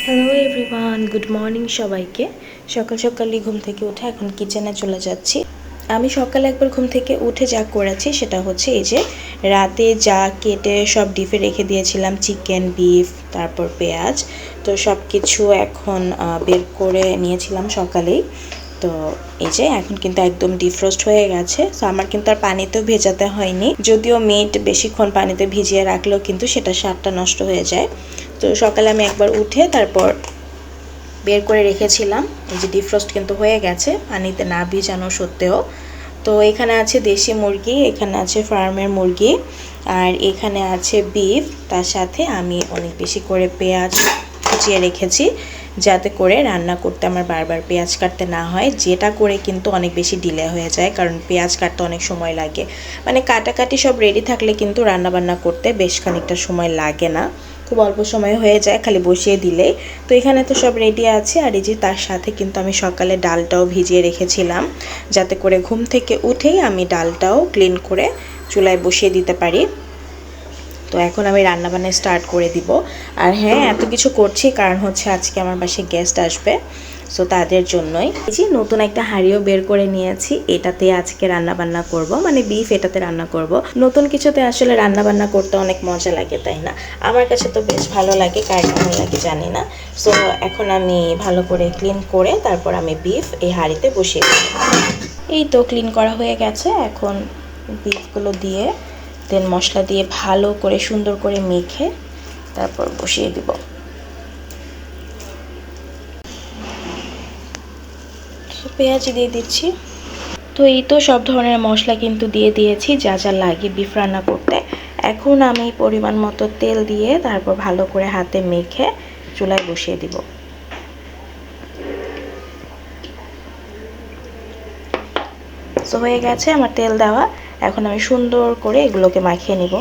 Hello everyone, good morning সবাইকে। সকাল সকালই ঘুম থেকে উঠে এখন কিচেনে চলে যাচ্ছি। আমি সকালে একবার ঘুম থেকে উঠে যা করেছি সেটা হচ্ছে এই যে রাতে যা কেটে সব ডিপে রেখে দিয়েছিলাম, চিকেন, বিফ, তারপর পেঁয়াজ, তো সব কিছু এখন বের করে নিয়েছিলাম সকালেই। তো এই যে এখন কিন্তু একদম ডিফ্রস্ট হয়ে গেছে। তো আমার কিন্তু আর পানিতেও ভেজাতে হয়নি, যদিও মিট বেশিক্ষণ পানিতে ভিজিয়ে রাখলেও কিন্তু সেটা স্বাদটা নষ্ট হয়ে যায়। তো সকালে আমি একবার উঠে তারপর বের করে রেখেছিলাম। এই যে ডিফ্রস্ট কিন্তু হয়ে গেছে পানিতে না ভিজানো সত্ত্বেও। তো এখানে আছে দেশি মুরগি, এখানে আছে ফার্মের মুরগি, আর এখানে আছে বিফ। তার সাথে আমি অনেক বেশি করে পেঁয়াজ কুচিয়ে রেখেছি, যাতে করে রান্না করতে আমার বারবার পেঁয়াজ কাটতে না হয়, যেটা করে কিন্তু অনেক বেশি ডিলে হয়ে যায়, কারণ পেঁয়াজ কাটতে অনেক সময় লাগে। মানে কাটাকাটি সব রেডি থাকলে কিন্তু রান্নাবান্না করতে বেশ খানিকটা সময় লাগে না, খুব অল্প সময় হয়ে যায় খালি বসিয়ে দিলেই। তো এখানে তো সব রেডি আছে। আর এই যে তার সাথে কিন্তু আমি সকালে ডালটাও ভিজিয়ে রেখেছিলাম, যাতে করে ঘুম থেকে উঠেই আমি ডালটাও ক্লিন করে চুলায় বসিয়ে দিতে পারি। তো এখন আমি রান্নাবান্না স্টার্ট করে দিব। আর হ্যাঁ, এত কিছু করছি কারণ হচ্ছে আজকে আমার বাসায় গেস্ট আসবে, সো তাদের জন্যই। এই যে নতুন একটা হাঁড়িও বের করে নিয়েছি, এটাতে আজকে রান্নাবান্না করব, মানে বিফ এটাতে রান্না করব। নতুন কিছুতে আসলে রান্নাবান্না করতে অনেক মজা লাগে, তাই না? আমার কাছে তো বেশ ভালো লাগে, কার কেমন লাগে জানি না। সো এখন আমি ভালো করে ক্লিন করে তারপর আমি বিফ এই হাঁড়িতে বসিয়ে দিই। এই তো ক্লিন করা হয়ে গেছে। এখন বিফগুলো দিয়ে দেন মশলা দিয়ে ভালো করে সুন্দর করে মেখে তারপর বসিয়ে দিব। পেঁয়াজ দিয়ে দিচ্ছি। তো এই তো সব ধরনের মশলা কিন্তু দিয়ে দিয়েছি যা যা লাগে বিফ রান্না করতে। এখন আমি পরিমাণ মতো তেল দিয়ে তারপর ভালো করে হাতে মেখে চুলায় বসিয়ে দিব। তো হয়ে গেছে আমার তেল দেওয়া। এখন আমি সুন্দর করে এগুলোকে মাখিয়ে নিব।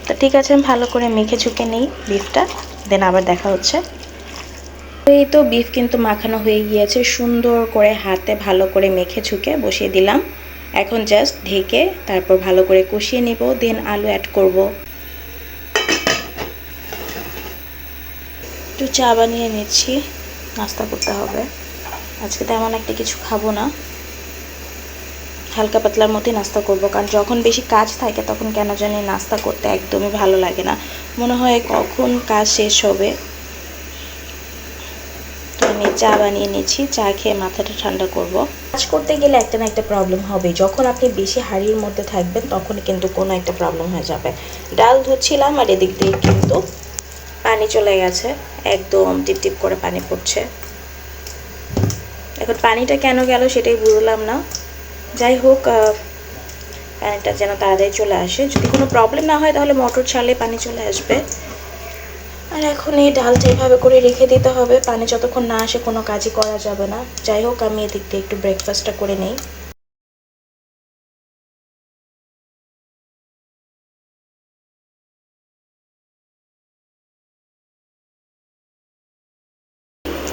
তো ঠিক আছে, আমি ভালো করে মেখে ঝুঁকে নিই বিফটা, দেন আবার দেখা হচ্ছে। এই তো বিফ কিন্তু মাখানো হয়ে গিয়েছে, সুন্দর করে হাতে ভালো করে মেখে ঝুঁকে বসিয়ে দিলাম। এখন জাস্ট ঢেকে তারপর ভালো করে কষিয়ে নিব, দেন আলু অ্যাড করব। একটু চা বানিয়ে নিচ্ছি, নাস্তা করতে হবে। আজকে তেমন একটা কিছু খাবো না, হালকা পাতলার মতোই নাস্তা করব, কারণ যখন বেশি কাজ থাকে তখন কেন জানি নাস্তা করতে একদমই ভালো লাগে না, মনে হয় কখন কাজ শেষ হবে। তো আমি চা বানিয়ে নিচ্ছি, চা খেয়ে মাথাটা ঠান্ডা করব। কাজ করতে গেলে একটা না একটা প্রবলেম হবে, যখন আপনি বেশি হাঁড়ির মধ্যে থাকবেন তখন কিন্তু কোনো একটা প্রবলেম হয়ে যাবে। ডাল ধুচ্ছিলাম আর এদিক দিয়ে কিন্তু পানি চলে গেছে, একদম টিপ টিপ করে পানি পড়ছে। এখন পানিটা কেন গেল সেটাই বুঝলাম না। যাই হোক, পানিটা যেন তাড়াতাড়ি চলে আসে। যদি কোনো প্রবলেম না হয় তাহলে মোটর ছাড়লে পানি চলে আসবে। আর এখন এই ডালটা এইভাবে করে রেখে দিতে হবে, পানি যতক্ষণ না আসে কোনো কাজই করা যাবে না। যাই হোক, আমি এদিক দিয়ে একটু ব্রেকফাস্টটা করে নিই।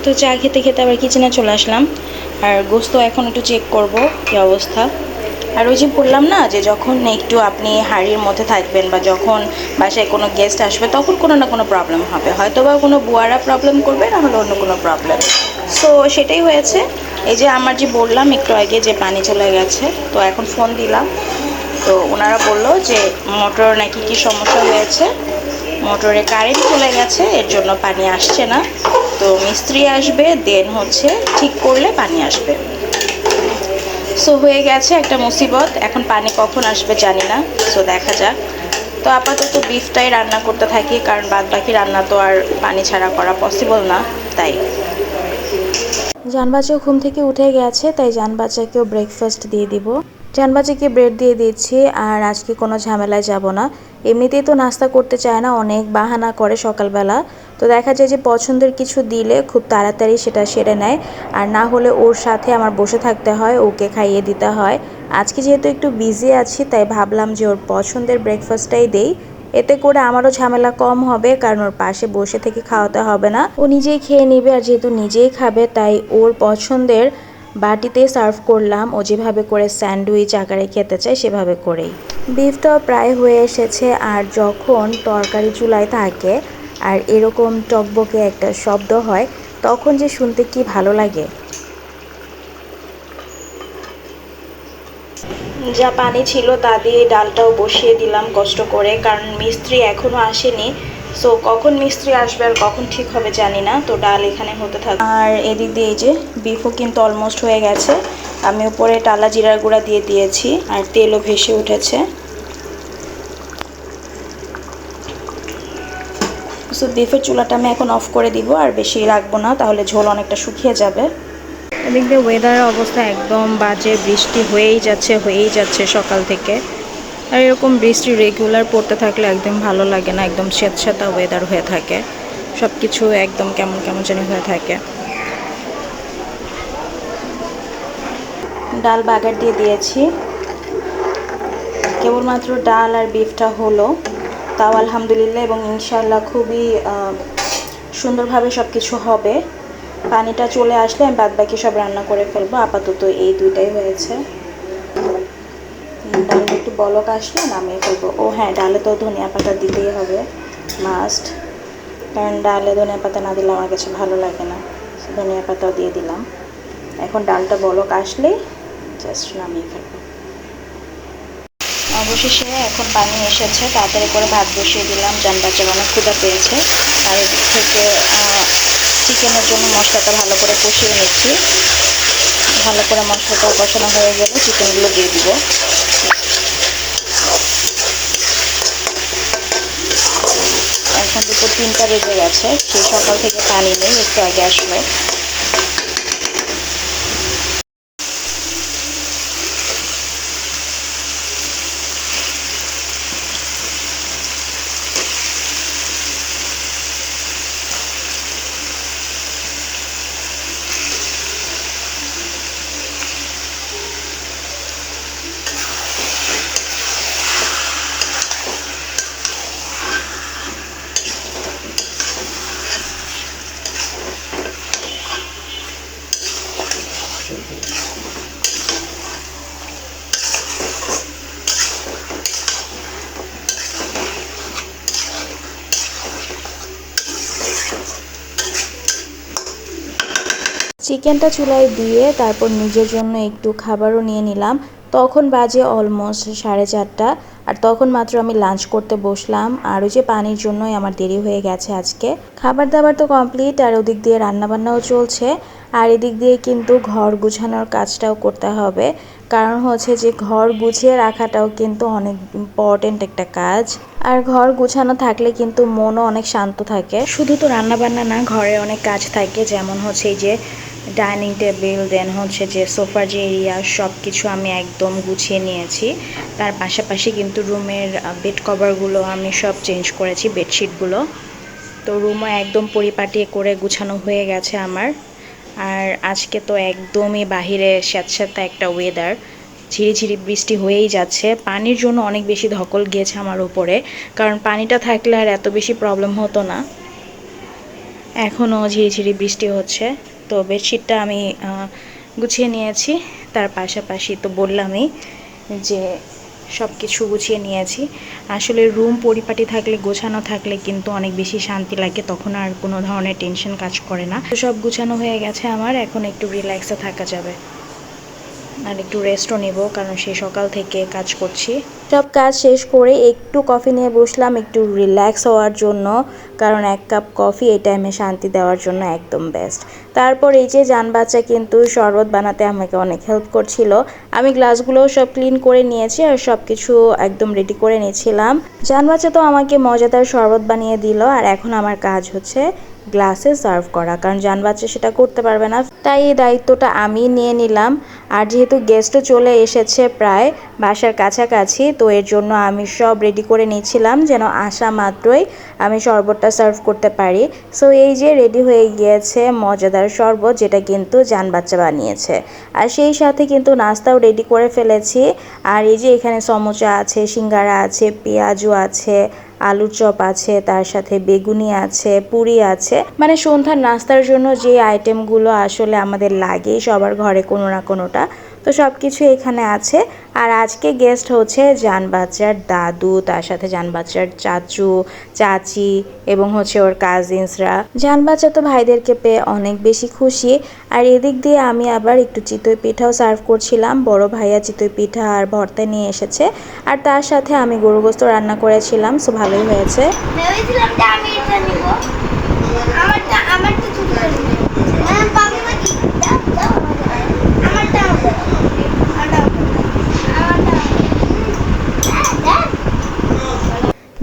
তো চা খেতে খেতে আবার কিচেনে চলে আসলাম। আর গোস্ত এখন একটু চেক করব কী অবস্থা। আর ওই যে বললাম না যে যখন একটু আপনি হাঁড়ির মধ্যে থাকবেন বা যখন বাসায় কোনো গেস্ট আসবে তখন কোনো না কোনো প্রবলেম হবে, হয়তো বা কোনো বুয়ারা প্রবলেম করবে, না হলে অন্য কোনো প্রবলেম। সো সেটাই হয়েছে। এই যে আমার যে বললাম একটু আগে যে পানি চলে গেছে, তো এখন ফোন দিলাম, তো ওনারা বললো যে মোটর নাকি কি সমস্যা হয়েছে, মোটরে কারেন্ট চলে গেছে, এর জন্য পানি আসছে না। তো মিস্ত্রি আসবে, দেন হচ্ছে ঠিক করলে পানি আসবে। সো হয়ে গেছে একটা মুসিবত, এখন পানি কখন আসবে জানি না, সো দেখা যাক। তো আপাতত বিফটাই রান্না করতে থাকি, কারণ বাদ বাকি রান্না তো আর পানি ছাড়া করা পসিবল না, তাই। জানবাচাও ঘুম থেকে উঠে গেছে, তাই জানবাচাকেও ব্রেকফাস্ট দিয়ে দিব। জানবাচাকে ব্রেড দিয়ে দিচ্ছি, আর আজকে কোনো ঝামেলায় যাব না। এমনিতেই তো নাস্তা করতে চায় না, অনেক বাহানা করে সকালবেলা। তো দেখা যায় যে পছন্দের কিছু দিলে খুব তাড়াতাড়ি সেটা সেরে নেয়, আর না হলে ওর সাথে আমার বসে থাকতে হয়, ওকে খাইয়ে দিতে হয়। আজকে যেহেতু একটু বিজি আছি, তাই ভাবলাম যে ওর পছন্দের ব্রেকফাস্টটাই দেই। এতে করে আমারও ঝামেলা কম হবে, কারণ ওর পাশে বসে থেকে খাওয়াতে হবে না, ও নিজেই খেয়ে নেবে। আর যেহেতু নিজেই খাবে তাই ওর পছন্দের বাটিতে সার্ভ করলাম। ও যেভাবে করে স্যান্ডউইচ আকারে খেতে চায় সেভাবে করেই। বিফটাও প্রায় হয়ে এসেছে। আর যখন তরকারি চুলায় থাকে আর এরকম টকবকে একটা শব্দ হয় তখন যে শুনতে কি ভালো লাগে। যা পানি ছিল তা দিয়ে ডালটাও বসিয়ে দিলাম কষ্ট করে, কারণ মিস্ত্রি এখনও আসেনি। সো কখন মিস্ত্রি আসবে আর কখন ঠিক হবে জানি না। তো ডাল এখানে হতে থাকবে। আর এদিক দিয়ে এই যে বিফও কিন্তু অলমোস্ট হয়ে গেছে। আমি উপরে টালা জিরার গুঁড়া দিয়ে দিয়েছি আর তেলও ভেসে উঠেছে। সো বিফের চুলাটা আমি এখন অফ করে দিব, আর বেশি রাখবো না, তাহলে ঝোল অনেকটা শুকিয়ে যাবে। এদিক দিয়ে ওয়েদারের অবস্থা একদম বাজে, বৃষ্টি হয়েই যাচ্ছে সকাল থেকে। আর এরকম বৃষ্টি রেগুলার পড়তে থাকলে একদম ভালো লাগে না, একদম স্যাঁতস্যাঁতা ওয়েদার হয়ে থাকে, সব কিছু একদম কেমন কেমন জানি হয়ে থাকে। ডাল বাগার দিয়ে দিয়েছি, কেবলমাত্র ডাল আর বিফটা হলো, তাও আলহামদুলিল্লাহ, এবং ইনশাআল্লাহ খুবই সুন্দরভাবে সব কিছু হবে। পানিটা চলে আসলে আমি বাদবাকি সব রান্না করে ফেলবো। আপাতত এই দুইটাই হয়েছে। ডালে একটু বলক আসলে নামিয়ে ফেলবো। ও হ্যাঁ, ডালে তো ধনিয়া পাতা দিতেই হবে, মাস্ট, কারণ ডালে ধনিয়া পাতা না দিলে আমার কাছে ভালো লাগে না। ধনিয়া পাতাও দিয়ে দিলাম। এখন ডালটা বলক আসলেই জাস্ট নামিয়ে ফেলবো। অবশেষে এখন পানি এসেছে, তাড়াতাড়ি করে ভাত বসিয়ে দিলাম। জান বাচ্চার অনেক ক্ষুধা পেয়েছে। আর এদিক থেকে চিকেনের জন্য মশলাটা ভালো করে কষিয়ে নিচ্ছি। ভালো করে মশলাটাও কষানো হয়ে গেলে চিকেনগুলো দিয়ে দিব। এখন দুপুর 3টা বেজে গেছে, সেই সকাল থেকে পানি নেই, একটু আগে আসলো। চিকেনটা চুলায় দিয়ে তারপর নিজের জন্য একটু খাবারও নিয়ে নিলাম। তখন বাজে অলমোস্ট 4:30, আর তখন মাত্র আমি লাঞ্চ করতে বসলাম। আর ওই যে পানির জন্যই আমার দেরি হয়ে গেছে আজকে। খাবার দাবার তো কমপ্লিট, আর ওদিক দিয়ে রান্নাবান্নাও চলছে। আর এদিক দিয়ে কিন্তু ঘর গুছানোর কাজটাও করতে হবে, কারণ হচ্ছে যে ঘর গুছিয়ে রাখাটাও কিন্তু অনেক ইম্পর্টেন্ট একটা কাজ। আর ঘর গুছানো থাকলে কিন্তু মনও অনেক শান্ত থাকে। শুধু তো রান্নাবান্না না, ঘরে অনেক কাজ থাকে, যেমন হচ্ছে এই যে ডাইনিং টেবিল, দেন হচ্ছে যে সোফার যে এরিয়া, সব কিছু আমি একদম গুছিয়ে নিয়েছি। তার পাশাপাশি কিন্তু রুমের বেড কভারগুলো আমি সব চেঞ্জ করেছি, বেডশিটগুলো। তো রুমও একদম পরিপাটি করে গুছানো হয়ে গেছে আমার। আর আজকে তো একদমই বাহিরে স্যাঁতস্যাঁতে একটা ওয়েদার, ঝিরিঝিরি বৃষ্টি হয়েই যাচ্ছে। পানির জন্য অনেক বেশি ধকল গিয়েছে আমার উপরে, কারণ পানিটা থাকলে আর এত বেশি প্রবলেম হতো না। এখনও ঝিরিঝিরি বৃষ্টি হচ্ছে। তো বেডশিটটা আমি গুছিয়ে নিয়েছি, তার পাশাপাশি তো বললামই যে সব কিছু গুছিয়ে নিয়েছি। আসলে রুম পরিপাটি থাকলে, গোছানো থাকলে কিন্তু অনেক বেশি শান্তি লাগে, তখন আর কোনো ধরনের টেনশন কাজ করে না। তো সব গুছানো হয়ে গেছে আমার, এখন একটু রিল্যাক্সে থাকা যাবে আর একটু রেস্টও নিব, কারণ সেই সকাল থেকে কাজ করছি। সব কাজ শেষ করে একটু কফি নিয়ে বসলাম, একটু রিল্যাক্স হওয়ার জন্য, কারণ 1 কাপ কফি এই টাইমে শান্তি দেওয়ার জন্য একদম বেস্ট। তারপর এই যে জান বাচ্চা কিন্তু শরবত বানাতে আমাকে অনেক হেল্প করছিল। আমি গ্লাসগুলোও সব ক্লিন করে নিয়েছি আর সব কিছু একদম রেডি করে নিয়েছিলাম। জান বাচ্চা তো আমাকে মজাদার শরবত বানিয়ে দিল, আর এখন আমার কাজ হচ্ছে গ্লাসে সার্ভ করা, কারণ জান বাচ্চা সেটা করতে পারবে না, তাই এই দায়িত্বটা আমি নিয়ে নিলাম। আর যেহেতু গেস্টও চলে এসেছে প্রায় বাসার কাছাকাছি, তো এর জন্য আমি সব রেডি করে নিয়েছিলাম যেন আসা মাত্রই আমি শরবতটা সার্ভ করতে পারি। সো এই যে রেডি হয়ে গিয়েছে মজাদার শরবত, যেটা কিন্তু জান বাচ্চা বানিয়েছে। আর সেই সাথে কিন্তু নাস্তাও রেডি করে ফেলেছি। আর এই যে এখানে সমোসা আছে, সিঙ্গারা আছে, পেঁয়াজু আছে, আলুর চপ আছে, তার সাথে বেগুনি আছে, পুরি আছে। মানে সন্ধ্যার নাস্তার জন্য যে আইটেমগুলো আসলে আমাদের লাগে সবার ঘরে কোনো না কোনোটা, তো সব কিছু এখানে আছে। আর আজকে গেস্ট হচ্ছে জান বাচ্চার দাদু, তার সাথে জান বাচ্চার চাচু, চাচি এবং হচ্ছে ওর কাজিনসরা। জান বাচ্চা তো ভাইদেরকে পেয়ে অনেক বেশি খুশি। আর এদিক দিয়ে আমি আবার একটু চিতই পিঠাও সার্ভ করছিলাম। বড় ভাইয়া চিতই পিঠা আর ভর্তা নিয়ে এসেছে, আর তার সাথে আমি গরু গোস্ত রান্না করেছিলাম, সো ভালোই হয়েছে। ভেবেছিলাম যে আমি এটা নিব, আমারটা ছোট করে নিব। পাবো নাকি? দাও দাও, আমারটা আমারটা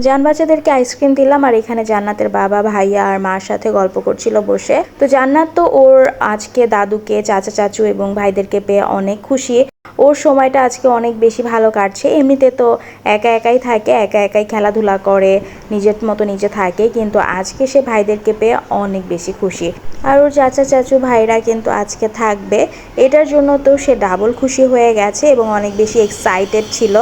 জান বাচ্চাদেরকে আইসক্রিম দিলাম, আর এখানে জান্নাতের বাবা, ভাইয়া আর মার সাথে গল্প করছিল বসে। তো জান্নাত তো ওর আজকে দাদুকে, চাচা চাচু এবং ভাইদেরকে পেয়ে অনেক খুশি। ওর সময়টা আজকে অনেক বেশি ভালো কাটছে। এমনিতে তো একা একাই থাকে, একা একাই খেলাধুলা করে, নিজের মতো নিজে থাকে, কিন্তু আজকে সে ভাইদেরকে পেয়ে অনেক বেশি খুশি। আর ওর চাচা চাচু ভাইরা কিন্তু আজকে থাকবে, এটার জন্য তো সে ডাবল খুশি হয়ে গেছে এবং অনেক বেশি এক্সাইটেড ছিল।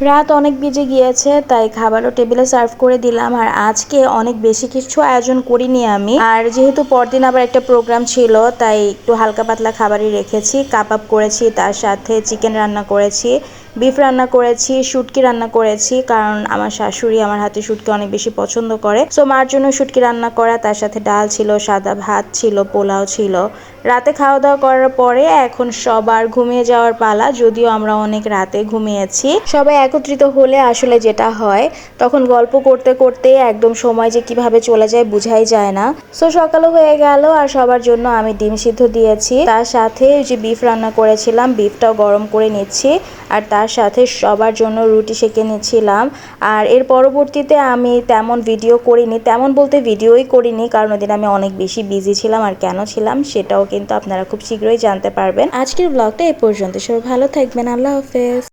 রাত অনেক বেজে গিয়েছে, তাই খাবারও টেবিলে সার্ভ করে দিলাম। আর আজকে অনেক বেশি কিছু আয়োজন করিনি আমি, আর যেহেতু পরদিন আবার একটা প্রোগ্রাম ছিল, তাই একটু হালকা পাতলা খাবারই রেখেছি। কাবাব করেছি, তার সাথে চিকেন রান্না করেছি, বিফ রান্না করেছি, শুটকি রান্না করেছি, কারণ আমার শাশুড়ি আমার হাতে শুটকি অনেক বেশি পছন্দ করে। সো মার জন্য শুটকি রান্না করা, তার সাথে ডাল ছিল, সাদা ভাত ছিল, পোলাও ছিল। রাতে খাওয়া দাওয়া করার পরে এখন সবার ঘুমিয়ে যাওয়ার পালা, যদিও আমরা অনেক রাতে ঘুমিয়েছি। সবাই একত্রিত হলে আসলে যেটা হয়, তখন গল্প করতে করতে একদম সময় যে কিভাবে চলে যায় বুঝাই যায় না। সো সকালও হয়ে গেল, আর সবার জন্য আমি ডিম সিদ্ধ দিয়েছি, তার সাথে যে বিফ রান্না করেছিলাম বিফটাও গরম করে নিচ্ছি, আর তার সাথে সবার জন্য রুটি সেঁকে নিচ্ছিলাম। আর এর পরবর্তীতে আমি তেমন ভিডিও করিনি, তেমন বলতে ভিডিওই করিনি, কারণ ওদিন আমি অনেক বেশি বিজি ছিলাম। আর কেন ছিলাম সেটাও কিন্তু আপনারা খুব শীঘ্রই জানতে পারবেন। আজকের ব্লগটা এই পর্যন্ত, সবাই ভালো থাকবেন, আল্লাহ হাফেজ।